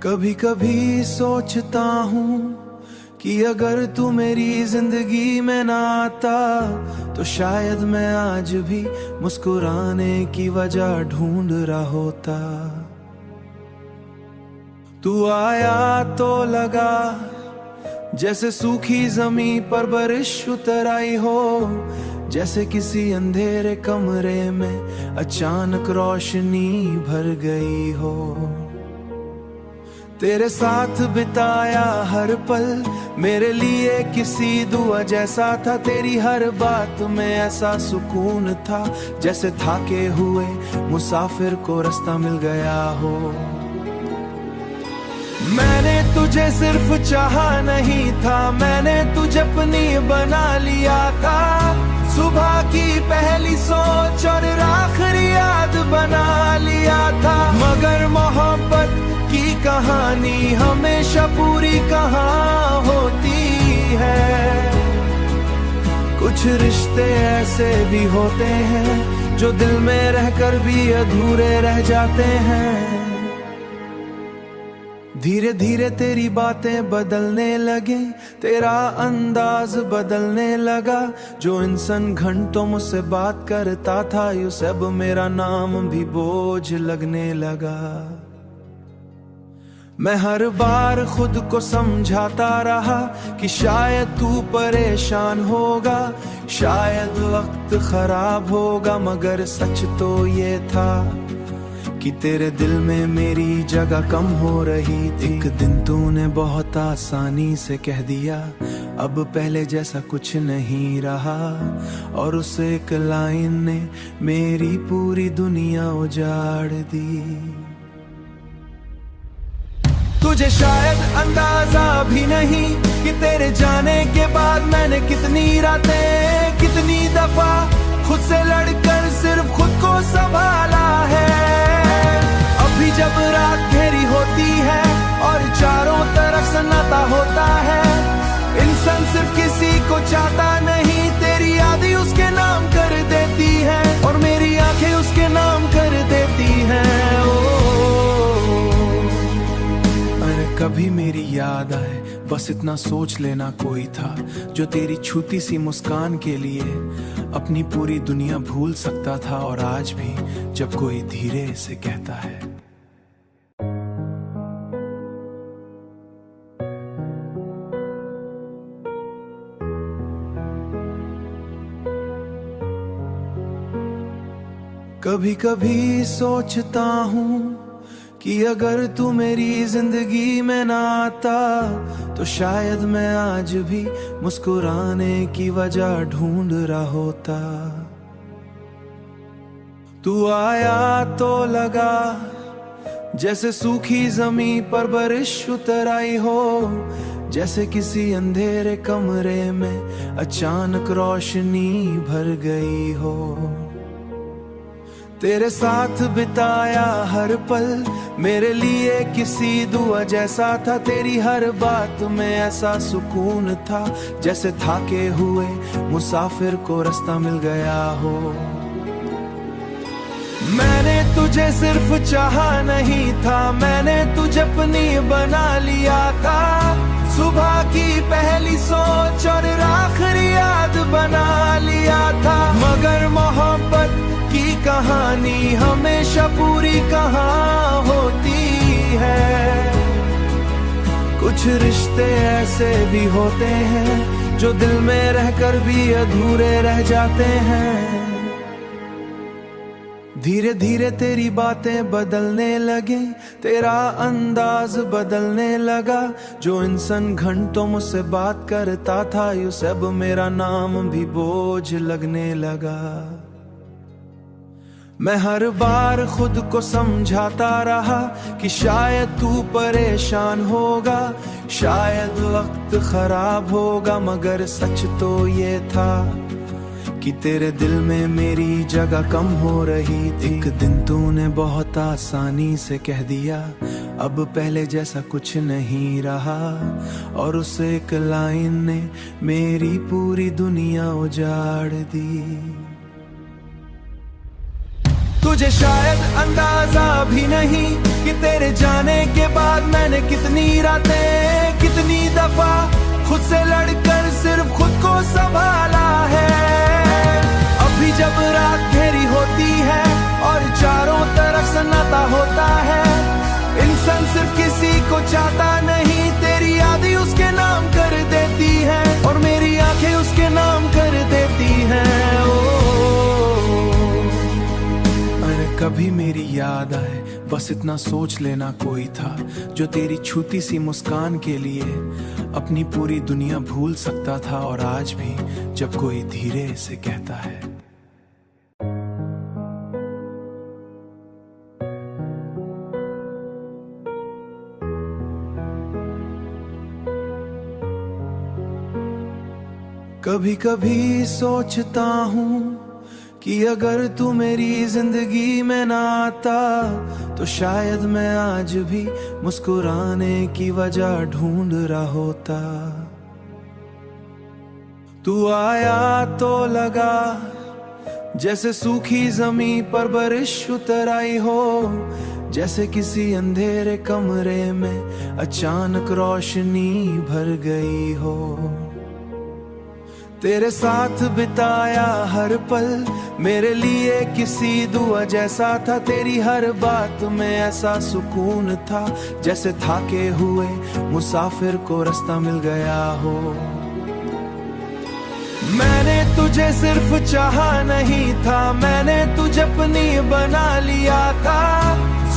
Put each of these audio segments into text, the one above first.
कभी कभी सोचता हूँ कि अगर तू मेरी जिंदगी में ना आता तो शायद मैं आज भी मुस्कुराने की वजह ढूंढ रहा होता। तू आया तो लगा जैसे सूखी जमीन पर बारिश उतर आई हो, जैसे किसी अंधेरे कमरे में अचानक रोशनी भर गई हो। तेरे साथ बिताया हर पल मेरे लिए किसी दुआ जैसा था। तेरी हर बात में ऐसा सुकून था जैसे थाके हुए मुसाफिर को रास्ता मिल गया हो। मैंने तुझे सिर्फ चाहा नहीं था, मैंने तुझे अपनी बना लिया था। सुबह की पहली सोच और आखिरी याद बना लिया था। मगर मोहब्बत की कहानी हमेशा पूरी कहाँ होती है। कुछ रिश्ते ऐसे भी होते हैं जो दिल में रहकर भी अधूरे रह जाते हैं। धीरे धीरे तेरी बातें बदलने लगे, तेरा अंदाज बदलने लगा। जो इंसान घंटों मुझसे बात करता था यू सब मेरा नाम भी बोझ लगने लगा। मैं हर बार खुद को समझाता रहा कि शायद तू परेशान होगा, शायद वक्त खराब होगा। मगर सच तो ये था कि तेरे दिल में मेरी जगह कम हो रही थी। एक दिन तूने बहुत आसानी से कह दिया अब पहले जैसा कुछ नहीं रहा, और उस एक लाइन ने मेरी पूरी दुनिया उजाड़ दी। तुझे शायद अंदाजा भी नहीं कि तेरे जाने के बाद मैंने कितनी रातें कितनी दफा खुद से लड़कर सिर्फ खुद को संभाला है। अभी जब रात घेरी होती है और चारों तरफ सन्नाटा होता है, इंसान सिर्फ किसी को चाहता नहीं, तेरी यादें उसके नाम कर देती है और मेरी आंखें उसके नाम कर देती हैं। अरे कभी मेरी याद आए बस इतना सोच लेना कोई था जो तेरी छूती सी मुस्कान के लिए अपनी पूरी दुनिया भूल सकता था। और आज भी जब कोई धीरे से कहता है कभी कभी सोचता हूँ कि अगर तू मेरी जिंदगी में ना आता तो शायद मैं आज भी मुस्कुराने की वजह ढूंढ रहा होता। तू आया तो लगा जैसे सूखी जमीन पर बारिश उतर आई हो, जैसे किसी अंधेरे कमरे में अचानक रोशनी भर गई हो। तेरे साथ बिताया हर पल मेरे लिए किसी दुआ जैसा था। तेरी हर बात में ऐसा सुकून था जैसे थाके हुए मुसाफिर को रास्ता मिल गया हो। मैंने तुझे सिर्फ चाहा नहीं था, मैंने तुझे अपनी बना लिया था। सुबह की पहली सोच और आखिरी याद बना लिया था। मगर मोहब्बत की कहानी हमेशा पूरी कहाँ होती है। कुछ रिश्ते ऐसे भी होते हैं जो दिल में रहकर भी अधूरे रह जाते हैं। धीरे धीरे तेरी बातें बदलने लगे, तेरा अंदाज बदलने लगा। जो इंसान घंटों मुझसे बात करता था यू सब मेरा नाम भी बोझ लगने लगा। मैं हर बार खुद को समझाता रहा कि शायद तू परेशान होगा, शायद वक्त खराब होगा। मगर सच तो ये था कि तेरे दिल में मेरी जगह कम हो रही थी। एक दिन तूने बहुत आसानी से कह दिया अब पहले जैसा कुछ नहीं रहा, और उस एक लाइन ने मेरी पूरी दुनिया उजाड़ दी। तुझे शायद अंदाजा भी नहीं कि तेरे जाने के बाद मैंने कितनी रातें, कितनी दफा खुद से लड़कर सिर्फ खुद को संभाला है। अभी जब रात घेरी होती है और चारों तरफ सन्नाटा होता है, इंसान सिर्फ किसी को चाहता नहीं, तेरी यादें उसके नाम कर देती है और मेरी आंखें उसके नाम कर देती हैं। अरे कभी मेरी याद आए बस इतना सोच लेना, कोई था जो तेरी छूती सी मुस्कान के लिए अपनी पूरी दुनिया भूल सकता था। और आज भी जब कोई धीरे से कहता है, कभी कभी सोचता हूँ कि अगर तू मेरी जिंदगी में ना आता तो शायद मैं आज भी मुस्कुराने की वजह ढूंढ रहा होता। तू आया तो लगा जैसे सूखी जमीन पर बारिश उतर आई हो, जैसे किसी अंधेरे कमरे में अचानक रोशनी भर गई हो। तेरे साथ बिताया हर पल मेरे लिए किसी दुआ जैसा था, तेरी हर बात में ऐसा सुकून था जैसे थाके हुए मुसाफिर को रास्ता मिल गया हो। मैंने तुझे सिर्फ चाहा नहीं था, मैंने तुझे अपनी बना लिया था।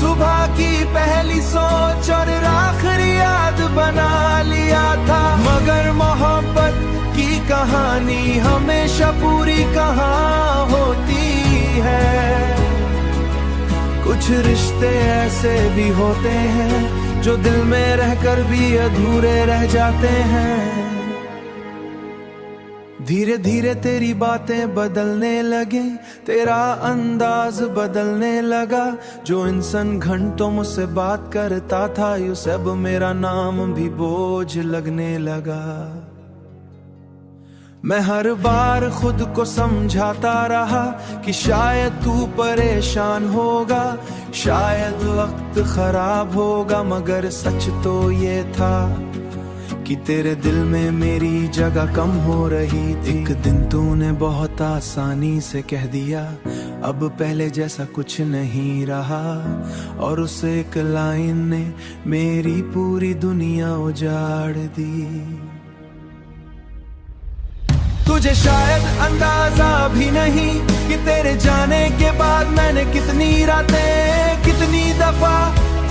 सुबह की पहली सोच और आखिरी याद बना लिया था, मगर मोहब्बत की कहानी हमेशा पूरी कहाँ होती है। कुछ रिश्ते ऐसे भी होते हैं जो दिल में रहकर भी अधूरे रह जाते हैं। धीरे धीरे तेरी बातें बदलने लगे, तेरा अंदाज बदलने लगा। जो इंसान घंटों मुझसे बात करता था, यूं सब मेरा नाम भी बोझ लगने लगा। मैं हर बार खुद को समझाता रहा कि शायद तू परेशान होगा, शायद वक्त खराब होगा, मगर सच तो ये था कि तेरे दिल में मेरी जगह कम हो रही थी। एक दिन तूने बहुत आसानी से कह दिया अब पहले जैसा कुछ नहीं रहा, और उस एक लाइन ने मेरी पूरी दुनिया उजाड़ दी। तुझे शायद अंदाजा भी नहीं कि तेरे जाने के बाद मैंने कितनी रातें, कितनी दफा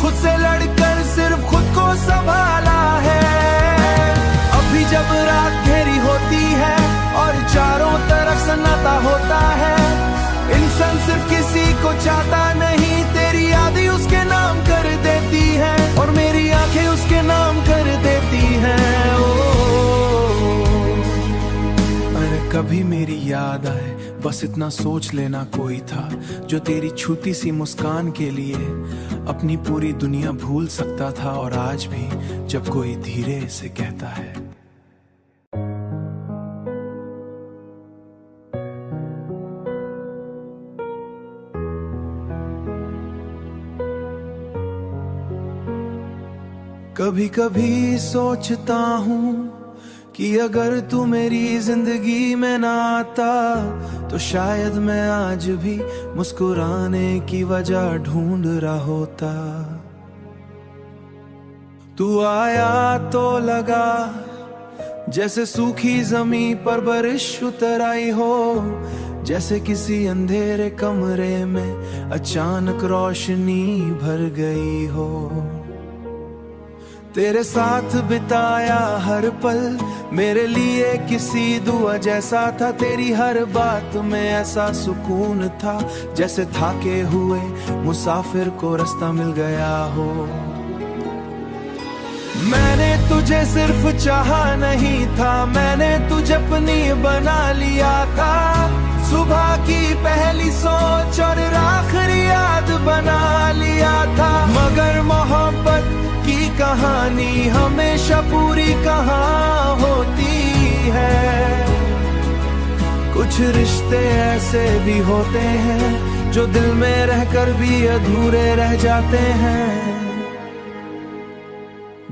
खुद से लड़कर सिर्फ खुद को संभाला है। अभी जब रात घेरी होती है और चारों तरफ सन्नाटा होता है, इंसान सिर्फ किसी को चाहता नहीं, तेरी यादें उसके नाम कर देती है और मेरी आंखें उसके नाम कर देती हैं। अरे कभी मेरी याद आए बस इतना सोच लेना, कोई था जो तेरी छूती सी मुस्कान के लिए अपनी पूरी दुनिया भूल सकता था। और आज भी जब कोई धीरे से कहता है, कभी कभी सोचता हूँ कि अगर तू मेरी जिंदगी में ना आता तो शायद मैं आज भी मुस्कुराने की वजह ढूंढ रहा होता। तू आया तो लगा जैसे सूखी जमीन पर बारिश उतर आई हो, जैसे किसी अंधेरे कमरे में अचानक रोशनी भर गई हो। तेरे साथ बिताया हर पल मेरे लिए किसी दुआ जैसा था, तेरी हर बात में ऐसा सुकून था जैसे थाके हुए मुसाफिर को रास्ता मिल गया हो। मैंने तुझे सिर्फ चाहा नहीं था, मैंने तुझे अपनी बना लिया था। सुबह की पहली सोच और आखिरी याद बना लिया था, मगर मोहब्बत की कहानी हमेशा पूरी कहाँ होती है। कुछ रिश्ते ऐसे भी होते हैं जो दिल में रहकर भी अधूरे रह जाते हैं।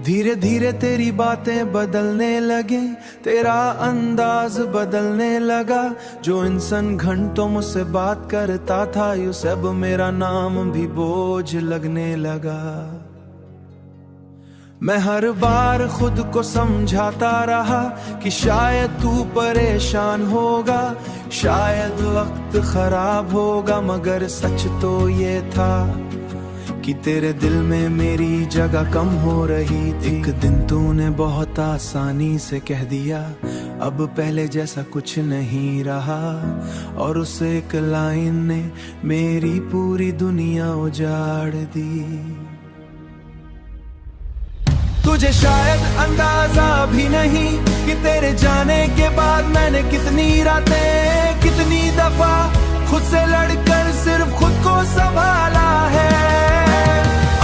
धीरे धीरे तेरी बातें बदलने लगे, तेरा अंदाज बदलने लगा। जो इंसान घंटों मुझसे बात करता था, यूं सब मेरा नाम भी बोझ लगने लगा। मैं हर बार खुद को समझाता रहा कि शायद तू परेशान होगा, शायद वक्त खराब होगा, मगर सच तो ये था कि तेरे दिल में मेरी जगह कम हो रही थी। एक दिन तूने बहुत आसानी से कह दिया, अब पहले जैसा कुछ नहीं रहा, और उस एक लाइन ने मेरी पूरी दुनिया उजाड़ दी। तुझे शायद अंदाजा भी नहीं कि तेरे जाने के बाद मैंने कितनी रातें, कितनी दफा खुद से लड़कर सिर्फ खुद को संभाला है।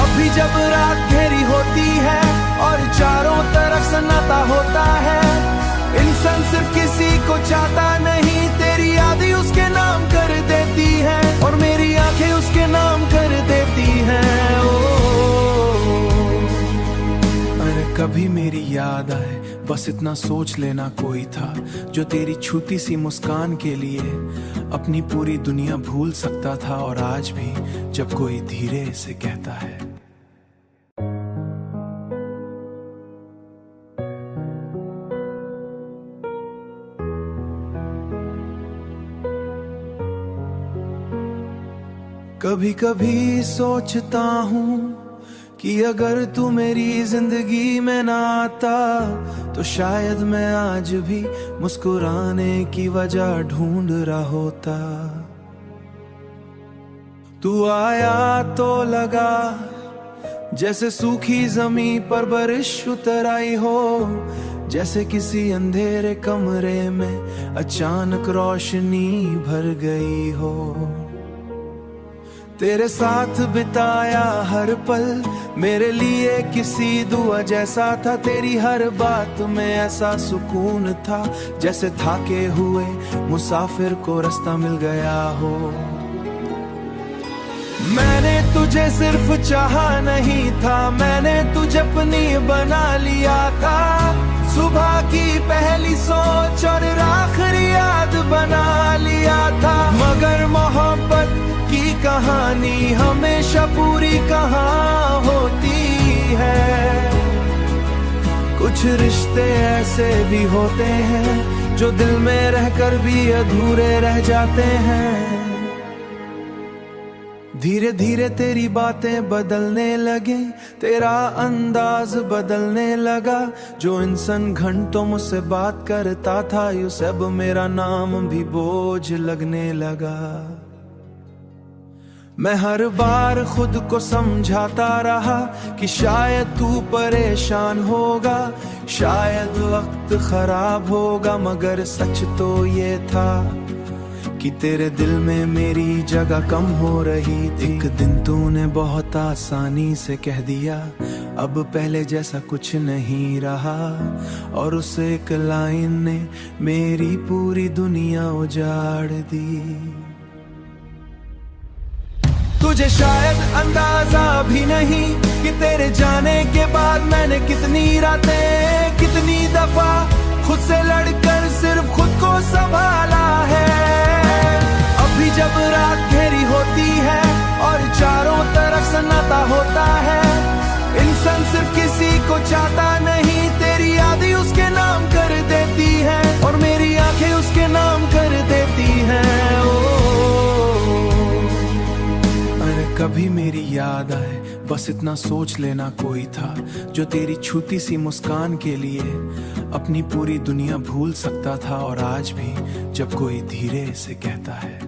अभी जब रात घेरी होती है और चारों तरफ सन्नाटा होता है, इंसान सिर्फ किसी को चाहता नहीं, तेरी यादें उसके नाम कर देती है और मेरी आंखें उसके नाम कर देती हैं। अरे कभी मेरी याद आए, बस इतना सोच लेना कोई था जो तेरी छूती सी मुस्कान के लिए अपनी पूरी दुनिया भूल सकता था। और आज भी जब कोई धीरे से कहता है, कभी कभी सोचता हूँ कि अगर तू मेरी जिंदगी में ना आता तो शायद मैं आज भी मुस्कुराने की वजह ढूंढ रहा होता। तू आया तो लगा जैसे सूखी जमीन पर बारिश उतर आई हो, जैसे किसी अंधेरे कमरे में अचानक रोशनी भर गई हो। तेरे साथ बिताया हर पल मेरे लिए किसी दुआ जैसा था, तेरी हर बात में ऐसा सुकून था जैसे थाके हुए मुसाफिर को रास्ता मिल गया हो। मैंने तुझे सिर्फ चाहा नहीं था, मैंने तुझे अपनी बना लिया था। सुबह की पहली सोच और आखिरी याद बना लिया था, मगर मोहब्बत की कहानी हमेशा पूरी कहाँ होती है। कुछ रिश्ते ऐसे भी होते हैं जो दिल में रहकर भी अधूरे रह जाते हैं। धीरे धीरे तेरी बातें बदलने लगे, तेरा अंदाज बदलने लगा। जो इंसान घंटों मुझसे बात करता था, यूं सब मेरा नाम भी बोझ लगने लगा। मैं हर बार खुद को समझाता रहा कि शायद तू परेशान होगा, शायद वक्त खराब होगा, मगर सच तो ये था कि तेरे दिल में मेरी जगह कम हो रही थी। एक दिन तूने बहुत आसानी से कह दिया, अब पहले जैसा कुछ नहीं रहा, और उस एक लाइन ने मेरी पूरी दुनिया उजाड़ दी। तुझे शायद अंदाजा भी नहीं कि तेरे जाने के बाद मैंने कितनी रातें, कितनी दफा खुद से लड़कर सिर्फ खुद को संभाला है। अभी जब रात घेरी होती है और चारों तरफ सन्नाटा होता है, इंसान सिर्फ किसी को चाहता नहीं, तेरी यादें उसके नाम कर देती है और मेरी आंखें उसके नाम कर देती हैं। अरे कभी मेरी याद आए, बस इतना सोच लेना कोई था जो तेरी छूती सी मुस्कान के लिए अपनी पूरी दुनिया भूल सकता था। और आज भी जब कोई धीरे से कहता है,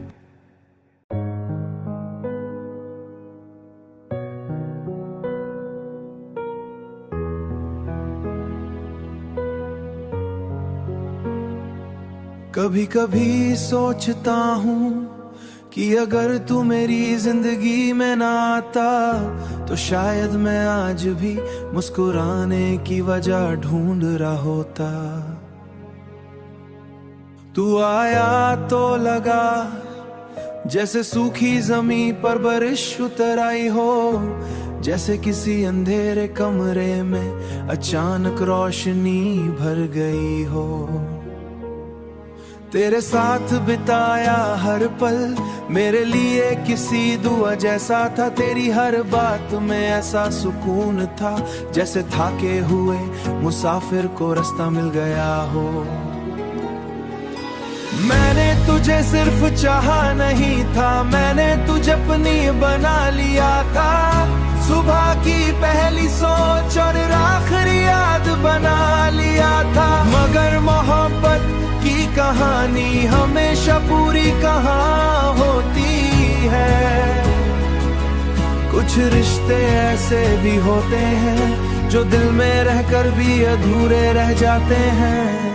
कभी कभी सोचता हूँ कि अगर तू मेरी जिंदगी में ना आता तो शायद मैं आज भी मुस्कुराने की वजह ढूंढ रहा होता। तू आया तो लगा जैसे सूखी जमी पर बारिश उतर आई हो, जैसे किसी अंधेरे कमरे में अचानक रोशनी भर गई हो। तेरे साथ बिताया हर पल मेरे लिए किसी दुआ जैसा था। तेरी हर बात में ऐसा सुकून था, जैसे थाके हुए मुसाफिर को रास्ता मिल गया हो। मैंने तुझे सिर्फ चाहा नहीं था, मैंने तुझे अपनी बना लिया था। सुबह की पहली सोच और आखिरी याद बना लिया था। मगर मोहब्बत की कहानी हमेशा पूरी कहाँ होती है। कुछ रिश्ते ऐसे भी होते हैं जो दिल में रहकर भी अधूरे रह जाते हैं।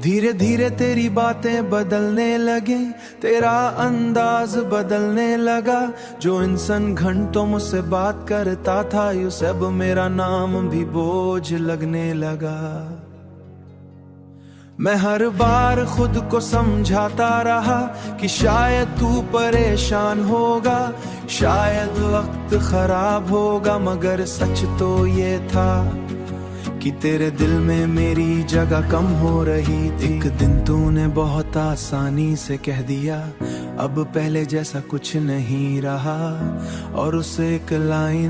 धीरे धीरे तेरी बातें बदलने लगे, तेरा अंदाज बदलने लगा। जो इंसान घंटों मुझसे बात करता था, यूं सब मेरा नाम भी बोझ लगने लगा। मैं हर बार खुद को समझाता रहा कि शायद तू परेशान होगा, शायद वक्त खराब होगा। मगर सच तो ये था कि तेरे दिल में मेरी जगह कम हो रही थी। एक दिन तूने बहुत आसानी से कह दिया, अब पहले जैसा कुछ नहीं रहा। और उस एक लाइन